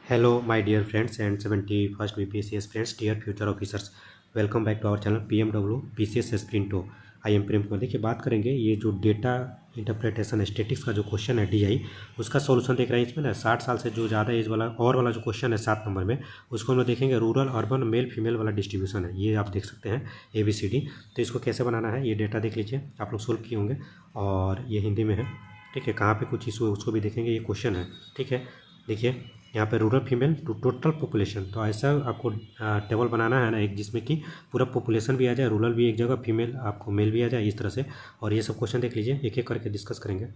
Hello, my dear friends and 71st BPSC aspirants, dear future officers. Welcome back to our channel PMW PCS sprint 2। I am Prem Kumar. देखिए, बात करेंगे ये जो data interpretation statics का जो question है DI, उसका सॉल्यूशन देख रहे हैं। इसमें ना 60 साल से जो ज़्यादा एज वाला और वाला जो क्वेश्चन है 7 नंबर में, उसको हम लोग देखेंगे। रूरल अर्बन मेल फीमेल वाला डिस्ट्रीब्यूशन है, ये आप देख सकते हैं ABCD। तो इसको कैसे बनाना है ये डेटा देख लीजिए, आप लोग सोल्व किए होंगे और ये हिंदी में है। ठीक है, कहाँ पे कुछ इशू है उसको भी देखेंगे। ये क्वेश्चन है, ठीक है। देखिए यहाँ पे rural female to total population, तो ऐसा आपको टेबल बनाना है ना एक, जिसमें कि पूरा पॉपुलेशन भी आ जाए, रूरल भी एक जगह, फीमेल आपको मेल भी आ जाए, इस तरह से। और ये सब क्वेश्चन देख लीजिए, एक एक करके डिस्कस करेंगे।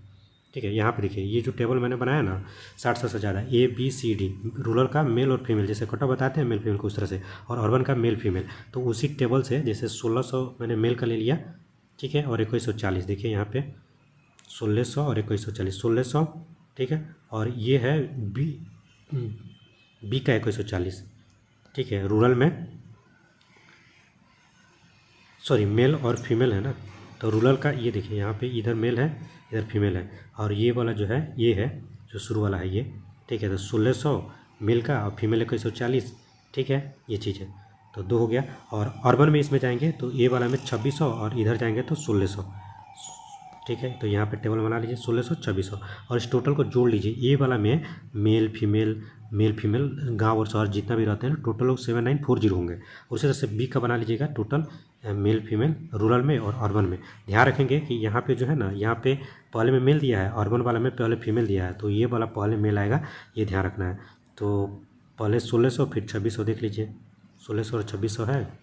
ठीक है, यहाँ पे देखिए ये जो टेबल मैंने बनाया ना 60 से ज़्यादा ABCD, रूरल का मेल और फीमेल, जैसे कटा बताते हैं मेल फीमेल को उस तरह से, और अर्बन का मेल फीमेल। तो उसी टेबल से जैसे 1600 मैंने मेल का ले लिया, ठीक है, और 2140। देखिए यहाँ पे 1600 और 2140, 1600, ठीक है। और ये है बी का 2140, ठीक है। रूरल में सॉरी मेल और फीमेल है ना, तो रूरल का ये देखिए यहाँ पे इधर मेल है इधर फीमेल है, और ये वाला जो है ये है जो शुरू वाला है ये, ठीक है। तो 1600 मेल का और फीमेल 2140, ठीक है, ये चीज़ है। तो 2 हो गया। और अर्बन में इसमें जाएंगे तो ए वाला में 2600 और इधर जाएंगे तो 1600, ठीक है। तो यहाँ पे टेबल बना लीजिए 1600 2600, और इस टोटल को जोड़ लीजिए। ए वाला में मेल फीमेल गांव और शहर जितना भी रहते हैं ना, टोटल लोग 7940 होंगे। उसी तरह से बी का बना लीजिएगा, टोटल मेल फीमेल रूरल में और अर्बन में। ध्यान रखेंगे कि यहाँ पे जो है ना, यहाँ पे पहले में मेल दिया है, अर्बन वाला में पहले फीमेल दिया है, तो ये वाला पहले मेल आएगा, ये ध्यान रखना है। तो पहले 1600 फिर 2600 देख लीजिए, 1600 और 2600 है,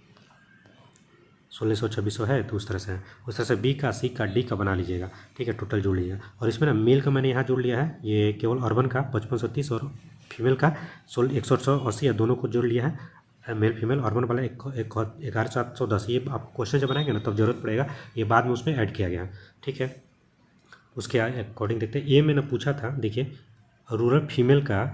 1600 2600 है, तो उस तरह से है। उस तरह से बी का सी का डी का बना लीजिएगा, ठीक है, टोटल जोड़ लीजिएगा। और इसमें ना मेल का मैंने यहाँ जोड़ लिया है, ये केवल अर्बन का 5530 और फीमेल का 1180 या दोनों को जोड़ लिया है। मेल फीमेल अर्बन वाला 11710, ये आप क्वेश्चन जब बनाएंगे ना तब जरूरत पड़ेगा, ये बाद में उसमें ऐड किया गया है, ठीक है। उसके अकॉर्डिंग देखते हैं। ए में ना पूछा था, देखिए रूरल फीमेल का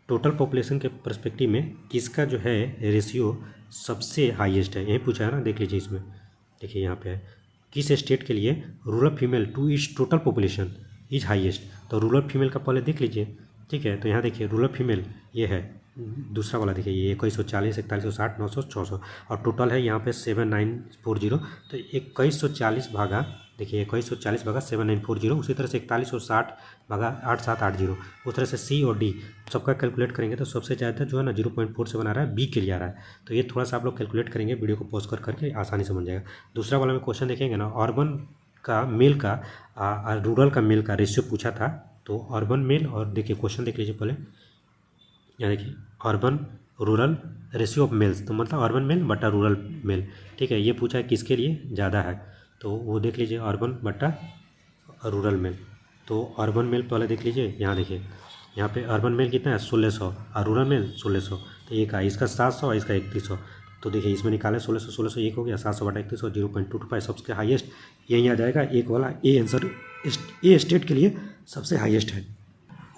टोटल पॉपुलेशन के पर्सपेक्टिव में किसका जो है रेशियो सबसे हाईएस्ट है, यही पूछा है ना, देख लीजिए इसमें। देखिए यहाँ पे है किस स्टेट के लिए rural female two is total population is highest. तो रूरल फीमेल का पहले देख लीजिए, ठीक है। तो यहाँ देखिए रूरल फीमेल ये है, दूसरा वाला देखिए ये 2140 4160 900 600, और टोटल है यहाँ पे 7940। तो 2140 भागा, देखिए 2140 भागा 7940, उसी तरह से 4160 भागा 8780। उस तरह से सी और डी सबका कैलकुलेट करेंगे तो सबसे ज़्यादा जो है ना 0.4 से बना रहा है, बी के लिए आ रहा है। तो ये थोड़ा सा आप लोग कैलकुलेट करेंगे, वीडियो को पॉज कर करके आसानी से बन जाएगा। दूसरा वाला में क्वेश्चन देखेंगे ना, अर्बन का मेल का रूरल का मेल का रेशियो पूछा था। तो अर्बन मेल, और देखिए क्वेश्चन देख लीजिए पहले, यहाँ देखिए urban rural ratio of males, तो मतलब अर्बन मेल बटा रूरल मेल, ठीक है। ये पूछा है किसके लिए ज़्यादा है, तो वो देख लीजिए अर्बन बटा रूरल मेल। तो अर्बन मेल पहले देख लीजिए, यहाँ देखिए यहाँ पे अर्बन मेल कितना है 1600 और रूरल मेल 1600, तो एक है इसका 700 और इसका 3100। तो देखिए इसमें निकाले 1600 एक हो गया, 700 बटा 3100 0.225, सबसे हाईएस्ट यही आ जाएगा। एक वाला ए आंसर ए स्टेट के लिए सबसे हाईएस्ट है।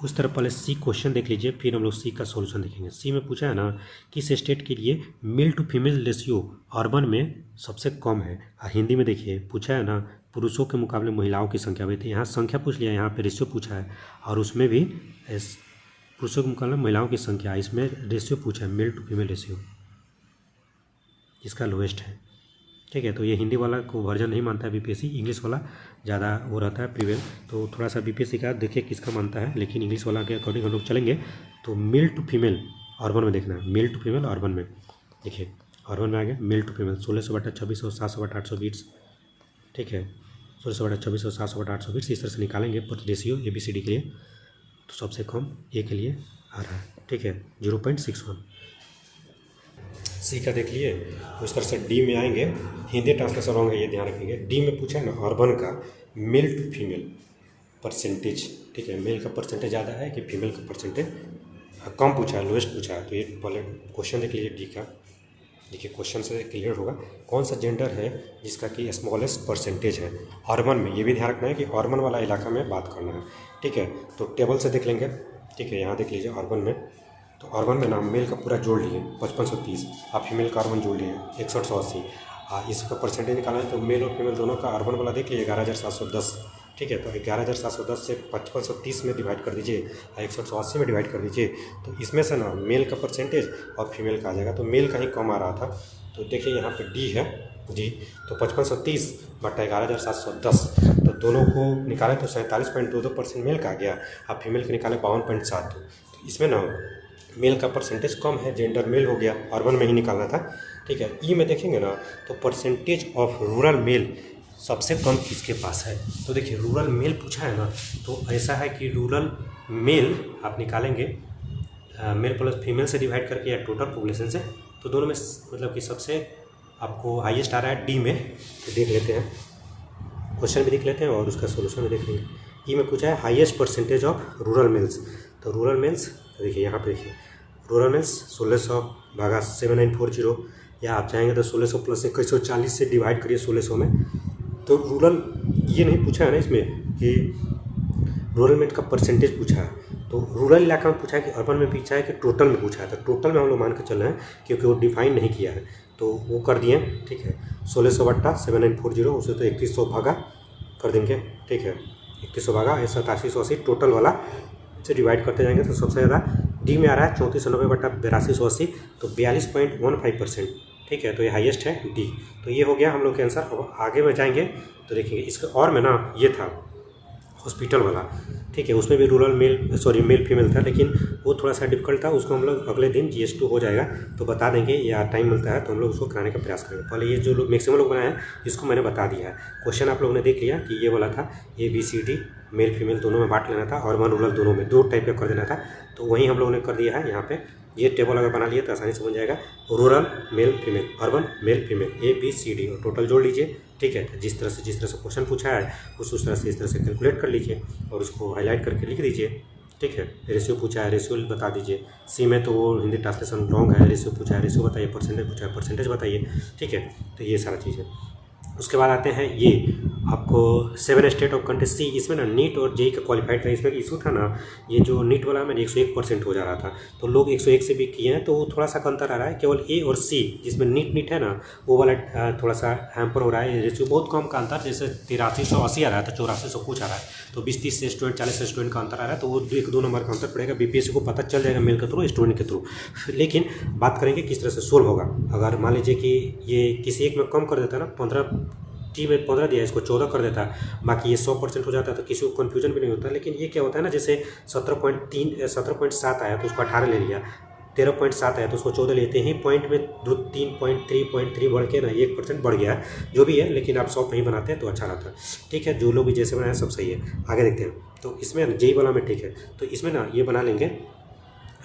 उस तरह पहले सी क्वेश्चन देख लीजिए, फिर हम लोग सी का सॉल्यूशन देखेंगे। सी में पूछा है ना किस स्टेट के लिए male to female ratio urban में सबसे कम है। हिंदी में देखिए पूछा है ना पुरुषों के मुकाबले महिलाओं की संख्या, थी यहाँ संख्या पूछ लिया, यहाँ पे रेशियो पूछा है, और उसमें भी पुरुषों के मुकाबले महिलाओं की संख्या, इसमें रेशियो पूछा है मेल टू फीमेल रेशियो, इसका लोएस्ट है, ठीक है। तो ये हिंदी वाला को वर्जन नहीं मानता है BPSC, इंग्लिश वाला ज़्यादा वो रहता है प्रीवेल। तो थोड़ा सा BPSC का देखिए किसका मानता है, लेकिन इंग्लिश वाला के अकॉर्डिंग हम लोग चलेंगे। तो मेल टू फीमेल अर्बन में देखना है, मेल टू फीमेल अर्बन में देखिए, अर्बन में आ गया मेल टू फीमेल 1600 बटा 2600 700 बटा 820, ठीक है। 1600 बटा 2600 700 बटा 820, इस तरह से निकालेंगे पर रेशियो ABCD के लिए। तो सबसे कम ए के लिए आ रहा है, ठीक है, 0.61। सी का देख लिए। उस तरह से डी में आएंगे, हिंदी ट्रांसलेशन होंगे ये ध्यान रखेंगे। डी में पूछा है ना अर्बन का मेल टू फीमेल परसेंटेज, ठीक है, मेल का परसेंटेज ज़्यादा है कि फीमेल का परसेंटेज कम पूछा है, लोएस्ट पूछा है। तो ये पहले क्वेश्चन देख लीजिए डी का, देखिए क्वेश्चन से क्लियर होगा कौन सा जेंडर है जिसका कि स्मॉलेस्ट परसेंटेज है अर्बन में। ये भी ध्यान रखना है कि अर्बन वाला इलाका में बात करना है, ठीक है। तो टेबल से देख लेंगे, ठीक है। यहाँ देख लीजिए अर्बन में, तो अर्बन में ना मेल का पूरा जोड़ लिए 5530, और फीमेल का अर्बन जोड़ लिए 6180, इसका परसेंटेज निकालना है। तो मेल और फीमेल दोनों का अर्बन वाला देख लीजिए 11710, ठीक है। तो 11,710 से 5530 में डिवाइड कर दीजिए, 180 में डिवाइड कर दीजिए, तो इसमें से ना मेल का परसेंटेज और फीमेल का आ जाएगा। तो मेल का ही कम आ रहा था, तो देखिए यहाँ पे डी है, डी। तो 5530 बटा 11,710, तो दोनों को निकाले तो 47.22% मेल का आ गया, अब फीमेल के निकाले 52.72। तो इसमें ना मेल का परसेंटेज कम है, जेंडर मेल हो गया, अर्बन में ही निकालना था। ठीक है। ई में देखेंगे ना तो परसेंटेज ऑफ रूरल मेल सबसे कम किसके पास है। तो देखिए रूरल मेल पूछा है ना, तो ऐसा है कि रूरल मेल आप निकालेंगे मेल प्लस फीमेल से डिवाइड करके या टोटल पॉपुलेशन से, तो दोनों में मतलब कि सबसे आपको हाईएस्ट आ रहा है डी में। तो देख लेते हैं, क्वेश्चन भी देख लेते हैं और उसका सोल्यूशन भी देख लेंगे। ई में पूछा है highest percentage of rural males. तो रूरल मेल्स देखिए यहाँ पे, देखिए रूरल मेल्स 1600 भागा 7940, या आप चाहेंगे तो 1600 प्लस 2140 से डिवाइड करिए 1600 में। तो रूरल ये नहीं पूछा है ना इसमें कि रूरल में का परसेंटेज पूछा है, तो रूरल इलाका में पूछा है कि अर्बन में पूछा है कि टोटल में पूछा है। तो टोटल में हम लोग मान के चल रहे हैं क्योंकि वो डिफाइन नहीं किया है, तो वो कर दिए। ठीक है। 1600 बट्टा 7940, उसे तो 3100 भागा कर देंगे। ठीक है। 3100 भागा 8780 टोटल वाला से डिवाइड करते जाएंगे, तो सबसे ज़्यादा डी में आ रहा है 3490 बट्टा 8280, तो 42.15%। ठीक है। तो ये हाईएस्ट है डी। तो ये हो गया हम लोग के आंसर। अब आगे में जाएंगे तो देखेंगे इसके और में ना ये था हॉस्पिटल वाला। ठीक है। उसमें भी रूरल मेल फीमेल था, लेकिन वो थोड़ा सा डिफिकल्ट था, उसको हम लोग अगले दिन GS2 हो जाएगा तो बता देंगे, या टाइम मिलता है तो हम लोग उसको कराने का प्रयास करेंगे। पहले ये जो लोग मैक्सिमम लोग बनाए हैं इसको मैंने बता दिया है। क्वेश्चन आप लोगों ने देख लिया कि ये वाला था ABCD मेल फीमेल दोनों में बांट लेना था, अर्बन रूरल दोनों में 2 टाइप का कर देना था, तो वही हम लोगों ने कर दिया है। यहाँ पे ये टेबल अगर बना लिया तो आसानी से बन जाएगा, rural male female, urban male female, ABCD और टोटल जोड़ लीजिए। ठीक है। जिस तरह से क्वेश्चन पूछा है उस तरह से इस तरह से कैलकुलेट कर लीजिए और उसको हाईलाइट करके लिख दीजिए। ठीक है। रेशियो पूछा है, रेशियो बता दीजिए। सी में तो वो हिंदी ट्रांसलेशन रॉन्ग है, रेशियो पूछा है, रेशियो बताइए, परसेंटेज पूछा है, परसेंटेज बताइए। ठीक है। तो ये सारा चीज़ है। उसके बाद आते हैं ये आपको 7 स्टेट ऑफ कंट्री सी। इसमें ना नीट और जेई का क्वालिफाइड था, इसमें इशू था ना, ये जो नीट वाला में 101% हो जा रहा था, तो लोग 101 से भी किए हैं, तो वो थोड़ा सा अंतर आ रहा है। केवल ए और सी जिसमें नीट है ना, वो वाला थोड़ा सा हैम्पर हो रहा है, रेशियो बहुत कम का अंतर, जैसे 8380 आ रहा था 8400 कुछ आ रहा है, तो 20-30 से स्टूडेंट 40 से स्टूडेंट का अंतर आ रहा है, तो वो 1-2 नंबर का अंतर पड़ेगा। BPSC को पता चल जाएगा मेल के थ्रू, स्टूडेंट के थ्रू। लेकिन बात करेंगे किस तरह से सोल्व होगा। अगर मान लीजिए कि ये किसी एक में कम कर देता ना, 15 टी में 15 दिया, इसको 14 कर देता, बाकी ये 100% हो जाता, तो किसी को कन्फ्यूजन भी नहीं होता। लेकिन ये क्या होता है ना, जैसे 17.7 आया तो उसको 18 ले लिया, 13.7 आया तो उसको 14 लेते ही पॉइंट में 3.3 बढ़ के ना 1% बढ़ गया, जो भी है। लेकिन आप 100 नहीं बनाते हैं तो अच्छा रहता है। ठीक है। जो लोग भी जैसे बनाए सब सही है। आगे देखते हैं। तो इसमें जेई वाला में ठीक है, तो इसमें ना ये बना लेंगे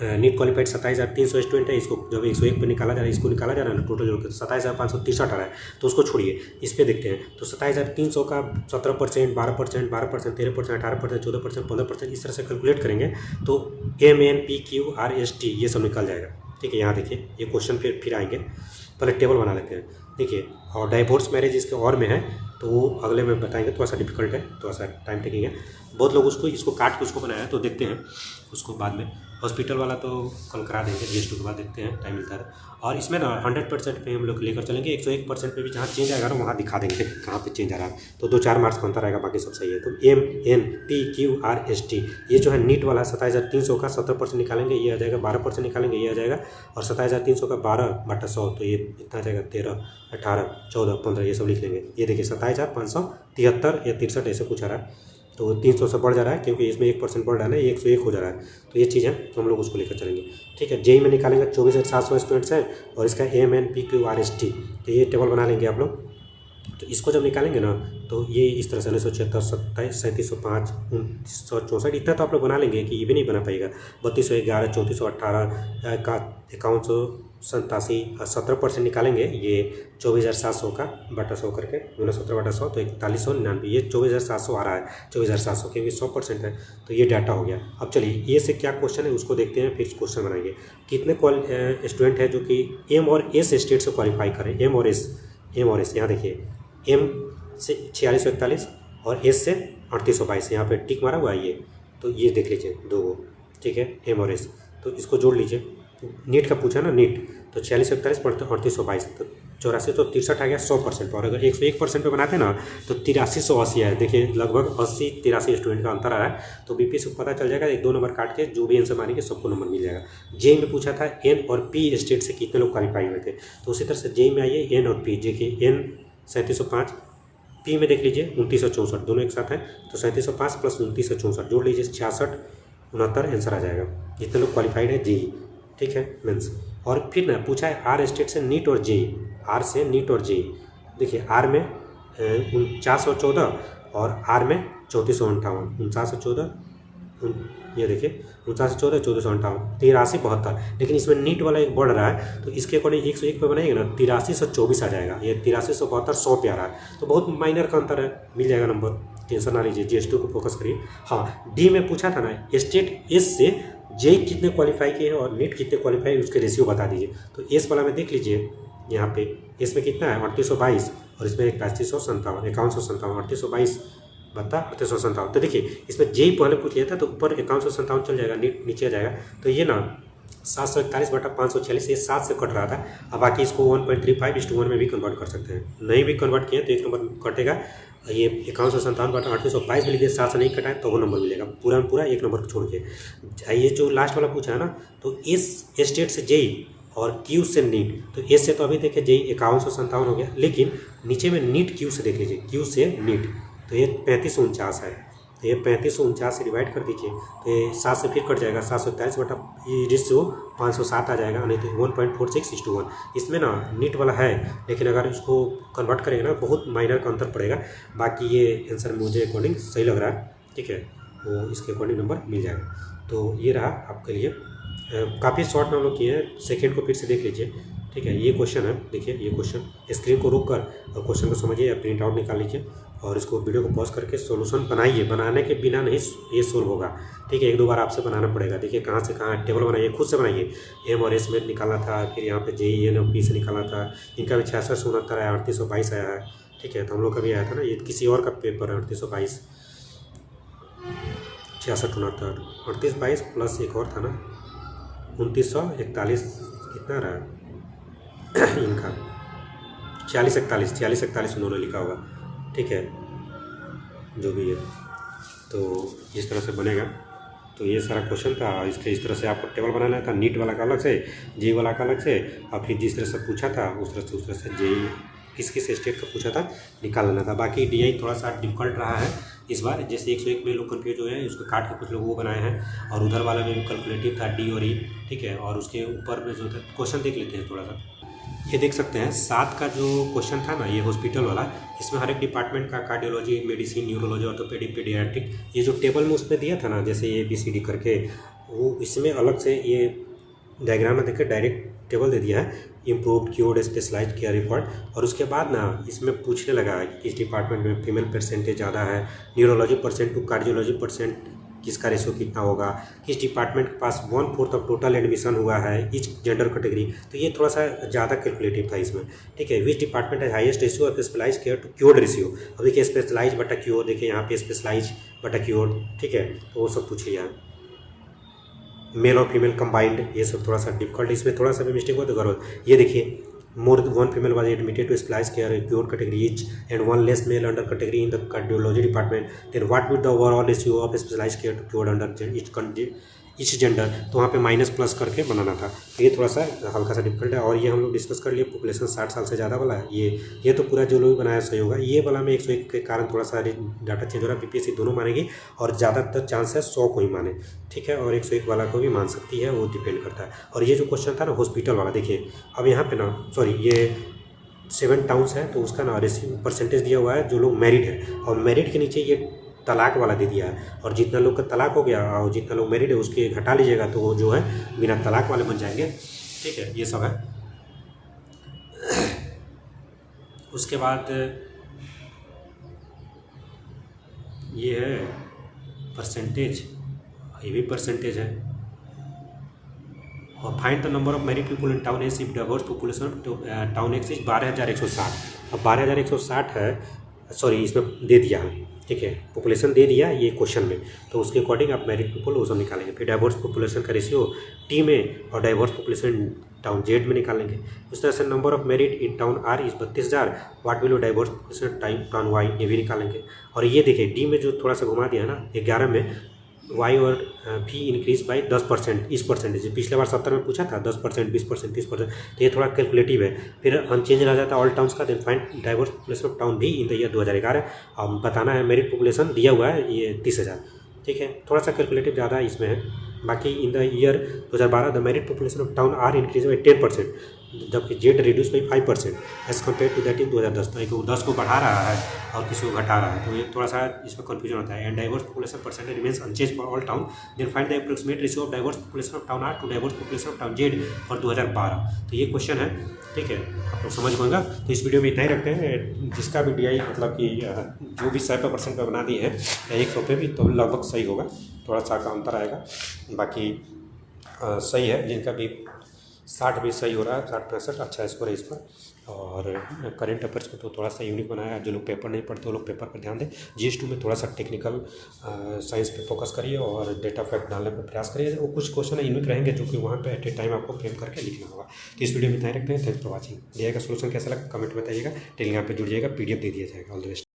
नीट क्वालिफाइड 27,300 स्टूडेंट है, इसको जब 101 पे निकाला जा रहा है, इसको निकाला जा रहा है ना, टोटल जोड़ के 27,563 आ रहा है, तो उसको छोड़िए, इस पे देखते हैं। तो 27,300 का 17%, 12%, 12%, 13%, 18%, 14%, 15%, इस तरह से कैलकुलेट करेंगे तो MNPQRST ये सब निकल जाएगा। ठीक है। यहाँ देखिए ये क्वेश्चन फिर आएंगे, पहले टेबल बना लेते हैं। देखिए और डाइवोर्स मैरिज इसके और में है, तो वो अगले में बताएंगे, थोड़ा सा डिफिकल्ट है, थोड़ा सा टाइम टेकिंग है। बहुत लोग इसको काट के उसको बनाया, तो देखते हैं उसको बाद में। हॉस्पिटल वाला तो कल करा देंगे, GS2 के बाद देखते हैं, टाइम मिलता है। और इसमें ना 100% पे हम लोग लेकर चलेंगे, 101% पे भी जहाँ चेंज आएगा ना वहाँ दिखा देंगे कहाँ पे चेंज आ रहा है, तो 2-4 मार्क्स का अंतर आएगा, बाकी सब सही है। तो MNPQRST ये जो है नीट वाला 27,300 का 70% निकालेंगे, ये आ जाएगा, 12% निकालेंगे, ये आ जाएगा, और 27,300 का 12/100, तो ये इतना आ जाएगा 13, 18, 14, 15, ये सब लिख लेंगे। ये देखिए 27,573 या 63 ऐसे कुछ आ रहा है, तो 300 से बढ़ जा रहा है क्योंकि इसमें 1% बढ़ रहा है, 101 हो जा रहा है, तो ये चीज़ है, तो हम लोग उसको लेकर चलेंगे। ठीक है। जेई में निकालेंगे 24,700 स्टूडेंट्स हैं, और इसका MNPQRST, तो ये टेबल बना लेंगे आप लोग। तो इसको जब निकालेंगे ना, तो ये इस तरह से 1976, 27, 3705, 2964, इतना तो आप लोग बना लेंगे कि ये भी नहीं बना पाएगा। 3211, 3418, 5187 और 17% निकालेंगे, ये 24,700 का बटा 100 करके 17/100, तो 4199, ये 24,700 आ रहा है, 24,700 क्योंकि 100% है, तो ये डाटा हो गया। अब चलिए ये से क्या क्वेश्चन है उसको देखते हैं, फिर क्वेश्चन बनाएंगे। कितने स्टूडेंट है जो कि M और S स्टेट से क्वालिफाई करें, M और S यहाँ देखिए, M से 4641 और S से 3822, यहाँ पे टिक मारा हुआ है ये, तो ये देख लीजिए 2 गो। ठीक है। M और S, तो इसको जोड़ लीजिए। नीट का पूछा ना, नीट तो 4641 पढ़ते 3822, तो 8463 आ गया 100% पर। और अगर 101% पे बनाते ना तो 8380 है। देखिए लगभग 80-83 स्टूडेंट का अंतर आया है। तो बीपीएससी को पता चल जाएगा, 1-2 नंबर काट के जो भी आंसर मारेंगे सबको नंबर मिल जाएगा। जेई में पूछा था एन और पी स्टेट से कितने लोग क्वालिफाई हुए थे, तो उसी तरह से जेई में आइए एन और पी। देखिए एन 3705, पी में देख लीजिए 2964, दोनों एक साथ हैं तो 3705 प्लस 2964 जोड़ लीजिए 6669 आंसर आ जाएगा। जितने लोग क्वालिफाइड है जेई, ठीक है, मेंस। और फिर ना पूछा है आर स्टेट से नीट और जेई, आर से नीट और जेई। देखिए आर में 4914 और आर में 3458, 4914, ये देखिए 4914, 1458, 8372। लेकिन इसमें नीट वाला एक बढ़ रहा है तो इसके अकॉर्डिंग 101 पे बनाएंगे ना 8324 आ जाएगा। ये 8372 100 पे आ रहा है तो बहुत माइनर का अंतर है, मिल जाएगा नंबर, टेंशन ना लीजिए। GS2 को फोकस करिए। हाँ, डी में पूछा था ना स्टेट एस से जेई कितने क्वालिफाई किए हैं और नीट कितने क्वालिफाई, उसके रेशियो बता दीजिए। तो एस वाला में देख लीजिए, यहाँ पे एस में कितना है 3822 और इसमें 8157, 5157, 3822 बता 3857। तो देखिए इसमें जेई पहले पूछ लिया था तो ऊपर 5157 चल जाएगा, नीट नीचे आ जाएगा। तो ये ना 741/546, ये 7 से कट रहा था। अब बाकी इसको 1.35:1 में भी कन्वर्ट कर सकते हैं, नहीं भी कन्वर्ट किए तो एक नंबर कटेगा। ये 5157/3822 मिल गया, 7 से नहीं कटाए तो वो नंबर मिलेगा, पूरा में पूरा एक नंबर छोड़ के। ये जो लास्ट वाला पूछा है ना, तो इस स्टेट से जेई और क्यू से नीट, तो एस से तो अभी देखिए जेई 5157 हो गया, लेकिन नीचे में नीट क्यू से देख लीजिए, क्यू से नीट तो ये 3549 है। तो ये 3549 से डिवाइड कर दीजिए तो ये 7 से फिर कट जाएगा, 741 बटा ये रेशियो 507 आ जाएगा, नहीं तो 1.46:1। इसमें ना नीट वाला है, लेकिन अगर इसको कन्वर्ट करेंगे ना बहुत माइनर का अंतर पड़ेगा। बाकी ये आंसर मुझे अकॉर्डिंग सही लग रहा है, ठीक है, वो इसके अकॉर्डिंग नंबर मिल जाएगा। तो ये रहा आपके लिए, काफ़ी शॉर्ट में हम लोग किए हैं। सेकेंड को फिर से देख लीजिए, ठीक है। ये क्वेश्चन है, देखिए ये क्वेश्चन, स्क्रीन को रोक कर और क्वेश्चन को समझिए या प्रिंट आउट निकाल लीजिए और इसको वीडियो को पॉज करके सॉल्यूशन बनाइए। बनाने के बिना नहीं ये सोल्व होगा, ठीक है, 1-2 बार आपसे बनाना पड़ेगा। देखिए कहाँ से कहाँ टेबल बनाइए, खुद से बनाइए। एम और एस में निकालना था, फिर यहाँ पे जेई एन और पी से निकालना था। इनका भी 66 से 69 आया, 3822 आया है, ठीक है। तो हम लोग का भी आया था ना, ये किसी और का पेपर है, 3822 66 69 3822 प्लस एक और था ना 2941, कितना रहा इनका 4641 उन्होंने लिखा होगा, ठीक है, जो भी है। तो इस तरह से बनेगा। तो ये सारा क्वेश्चन था, इसके इस तरह से आपको टेबल बनाना था, नीट वाला का अलग से, जेई वाला का अलग से, और फिर जिस तरह से पूछा था उस तरह से जेई किस किस स्टेट का पूछा था निकाल लेना था। बाकी डीआई थोड़ा सा डिफिकल्ट रहा है इस बार, जैसे 101 में लोग कन्फ्यूज हुए हैं, उसको काट के कुछ लोग वो बनाए हैं, और उधर वाला में भी कैलकुलेटिव था डी और ई, ठीक है। और उसके ऊपर में जो था क्वेश्चन देख लेते हैं थोड़ा सा, ये देख सकते हैं 7 का जो क्वेश्चन था ना, ये हॉस्पिटल वाला, इसमें हर एक डिपार्टमेंट का cardiology, medicine, neurology, orthopaedic, paediatric, ये जो टेबल में उसमें दिया था ना, जैसे ABCD करके, वो इसमें अलग से ये डायग्राम में देखकर डायरेक्ट टेबल दे दिया है, improved cured specialized care report. और उसके बाद ना इसमें पूछने लगा है कि किस डिपार्टमेंट में फीमेल परसेंटेज ज़्यादा है, neurology percent to cardiology percent किसका रेशियो कितना होगा, किस डिपार्टमेंट के पास 1/4 ऑफ टोटल एडमिशन हुआ है इच जेंडर कैटेगरी। तो ये थोड़ा सा ज़्यादा कैलकुलेटिव था इसमें, ठीक है। विच डिपार्टमेंट है highest ratio of specialize care to cured ratio. अब देखिए स्पेशलाइज बटा क्योर, देखिए यहाँ पे स्पेशलाइज बटा क्योर, ठीक है, तो वो सब पूछ लिया। मेल और फीमेल कंबाइंड, ये सब थोड़ा सा डिफिकल्ट, इसमें थोड़ा सा भी मिस्टेक हो तो करो। ये देखिए more than one female was admitted to specialized care pure category each and one less male under category in the cardiology department, then what would the overall ratio of specialized care to cured under each gender। तो वहाँ पे minus plus करके बनाना था। तो ये थोड़ा सा हल्का सा डिफिकल्ट है। और ये हम लोग डिस्कस कर लिए पॉपुलेशन 60 साल से ज़्यादा वाला है, ये तो पूरा जो लोग बनाया सही होगा। ये वाला में 101 के कारण थोड़ा सा डाटा चेंज हो रहा है, BPSC दोनों मानेगी और ज़्यादातर चांस है 100 को ही माने, ठीक है, और 101 वाला को भी मान सकती है, वो डिपेंड करता है। और ये जो क्वेश्चन था ना हॉस्पिटल वाला, देखिए अब यहाँ पे ना, सॉरी, ये 7 टाउन्स है तो उसका ना रेशियो परसेंटेज दिया हुआ है जो लोग मैरिड है, और मैरिड के नीचे ये तलाक वाला दे दिया है। और जितना लोग का तलाक हो गया और जितना लोग मैरिड है उसके घटा लीजिएगा तो वो जो है बिना तलाक वाले बन जाएंगे, ठीक है, ये सब है। उसके बाद ये है परसेंटेज, ये भी परसेंटेज है। और find the number of married people in town x if diverse population town x is 12,160। अब 12,160 है, सॉरी इसमें दे दिया है, ठीक है, पॉपुलेशन दे दिया ये क्वेश्चन में, तो उसके अकॉर्डिंग आप मैरिड पीपल वो सब निकालेंगे। फिर डाइवर्स पॉपुलेशन का रेशियो टी में और डाइवर्स पॉपुलेशन टाउन जेड में निकालेंगे। उस तरह से number of merit in town R is 32,000, what will you diverse town Y, ये भी निकालेंगे। और ये देखिए डी में जो थोड़ा सा घुमा दिया है ना 11 में, वाई और भी इंक्रीज बाई 10%, इस परसेंटेज पिछले बार 70 में पूछा था 10%, 20%, 30%, तो ये थोड़ा कैलकुलेटिव है। फिर अनचेंज रह जाता है ऑल टाउन्स का, then find diverse population of town भी इन द ईयर 2011। अब बताना है मेरिट पॉपुलेशन दिया हुआ है ये 30,000, ठीक है, थोड़ा सा कैलकुलेटिव ज़्यादा इसमें है। बाकी in the year 2012 the merit population of town R increase by 10%, जबकि Z reduce by 5% as compare to that in 2010। तो एक 10 को बढ़ा रहा है और किसी को घटा रहा है, तो ये थोड़ा सा इसमें कन्फ्यूजन होता है। And diverse population percentage remains unchange for all town, then find the approximate ratio of diverse population of town R to diverse population of town Z for 2012। तो ये क्वेश्चन है, ठीक है, आप लोग समझ पाएंगा। तो इस वीडियो में इतना ही रखते हैं। जिसका भी DI मतलब कि जो भी 100% पे बना दी है 100 पे भी, तो लगभग सही होगा, थोड़ा सा का अंतर आएगा, बाकी सही है। जिनका भी 60 भी सही हो रहा है, 60-65 अच्छा स्कोर है इस पर। और करेंट अफेयर्स को तो थोड़ा सा यूनिक बनाया है, जो लोग पेपर नहीं पढ़ते वो लोग पेपर पर ध्यान दें। GS2 में थोड़ा सा टेक्निकल साइंस पे फोकस करिए और डेटा फैक्ट डालने पर प्रयास करिए। वो कुछ क्वेश्चन यूनिक रहेंगे जो कि वहाँ पे एट ए टाइम आपको फ्रेम करके लिखना होगा। तो इस वीडियो में इतना ही रखते हैं। Thanks for watching. DI का सोल्यूशन कैसा लगा कमेंट बताइएगा, टेलीग्राम पर जुड़ जाइएगा, PDF दे दिया जाएगा। All the best.